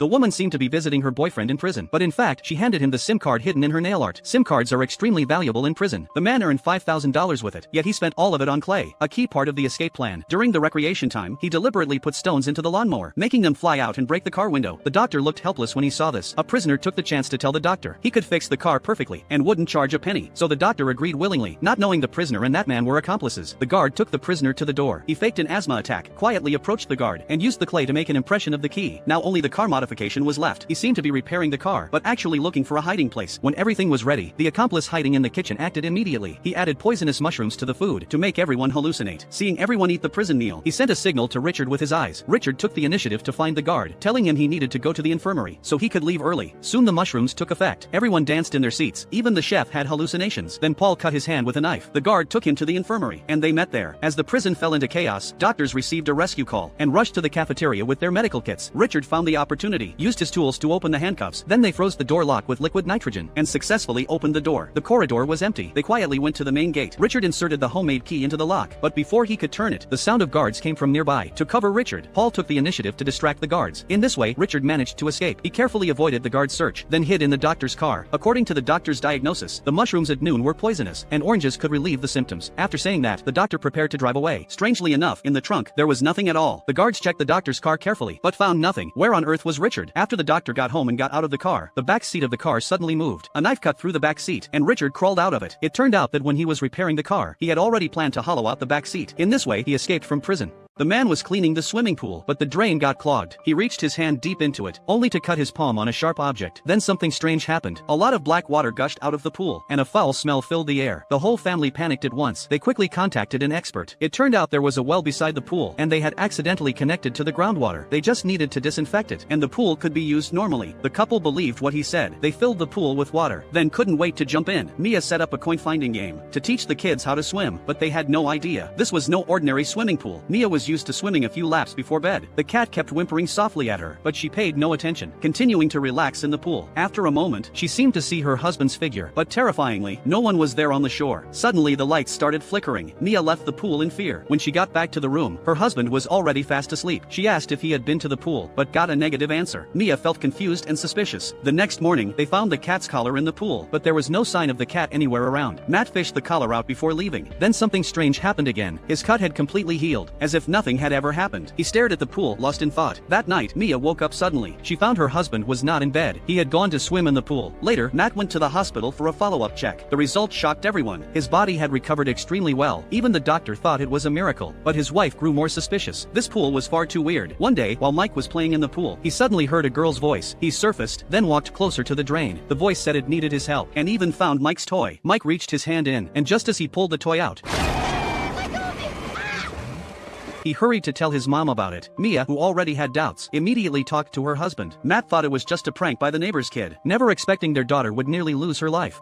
The woman seemed to be visiting her boyfriend in prison, but in fact she handed him the SIM card hidden in her nail art. SIM cards are extremely valuable in prison. The man earned $5,000 with it, yet he spent all of it on clay, a key part of the escape plan. During the recreation time, he deliberately put stones into the lawnmower, making them fly out and break the car window. The doctor looked helpless when he saw this. A prisoner took the chance to tell the doctor he could fix the car perfectly and wouldn't charge a penny, so the doctor agreed willingly, not knowing the prisoner and that man were accomplices. The guard took the prisoner to the door. He faked an asthma attack, quietly approached the guard, and used the clay to make an impression of the key. Now only the car modification was left. He seemed to be repairing the car, but actually looking for a hiding place. When everything was ready, the accomplice hiding in the kitchen acted immediately. He added poisonous mushrooms to the food to make everyone hallucinate. Seeing everyone eat the prison meal, he sent a signal to Richard with his eyes. Richard took the initiative to find the guard, telling him he needed to go to the infirmary so he could leave early. Soon the mushrooms took effect. Everyone danced in their seats. Even the chef had hallucinations. Then Paul cut his hand with a knife. The guard took him to the infirmary, and they met there. As the prison fell into chaos, doctors received a rescue call and rushed to the cafeteria with their medical kits. Richard found the opportunity, used his tools to open the handcuffs. Then they froze the door lock with liquid nitrogen and successfully opened the door. The corridor was empty. They quietly went to the main gate. Richard inserted the homemade key into the lock, but before he could turn it, the sound of guards came from nearby. To cover Richard, Paul took the initiative to distract the guards. In this way, Richard managed to escape. He carefully avoided the guard's search, then hid in the doctor's car. According to the doctor's diagnosis, the mushrooms at noon were poisonous, and oranges could relieve the symptoms. After saying that, the doctor prepared to drive away. Strangely enough, in the trunk, there was nothing at all. The guards checked the doctor's car carefully, but found nothing. Where on earth was Richard? After the doctor got home and got out of the car, the back seat of the car suddenly moved. A knife cut through the back seat, and Richard crawled out of it. It turned out that when he was repairing the car, he had already planned to hollow out the back seat. In this way, he escaped from prison. The man was cleaning the swimming pool, but the drain got clogged. He reached his hand deep into it, only to cut his palm on a sharp object. Then something strange happened. A lot of black water gushed out of the pool, and a foul smell filled the air. The whole family panicked at once. They quickly contacted an expert. It turned out there was a well beside the pool, and they had accidentally connected to the groundwater. They just needed to disinfect it, and the pool could be used normally. The couple believed what he said. They filled the pool with water, then couldn't wait to jump in. Mia set up a coin-finding game to teach the kids how to swim, but they had no idea. This was no ordinary swimming pool. Mia was used to swimming a few laps before bed. The cat kept whimpering softly at her, but she paid no attention, continuing to relax in the pool. After a moment, she seemed to see her husband's figure, but terrifyingly, no one was there on the shore. Suddenly the lights started flickering. Mia left the pool in fear. When she got back to the room, her husband was already fast asleep. She asked if he had been to the pool, but got a negative answer. Mia felt confused and suspicious. The next morning, they found the cat's collar in the pool, but there was no sign of the cat anywhere around. Matt fished the collar out before leaving. Then something strange happened again. His cut had completely healed, as if nothing had ever happened. He stared at the pool, lost in thought. That night, Mia woke up suddenly. She found her husband was not in bed. He had gone to swim in the pool. Later, Matt went to the hospital for a follow-up check. The results shocked everyone. His body had recovered extremely well. Even the doctor thought it was a miracle. But his wife grew more suspicious. This pool was far too weird. One day, while Mike was playing in the pool, he suddenly heard a girl's voice. He surfaced, then walked closer to the drain. The voice said it needed his help, and even found Mike's toy. Mike reached his hand in, and just as he pulled the toy out, he hurried to tell his mom about it. Mia, who already had doubts, immediately talked to her husband. Matt thought it was just a prank by the neighbor's kid, never expecting their daughter would nearly lose her life.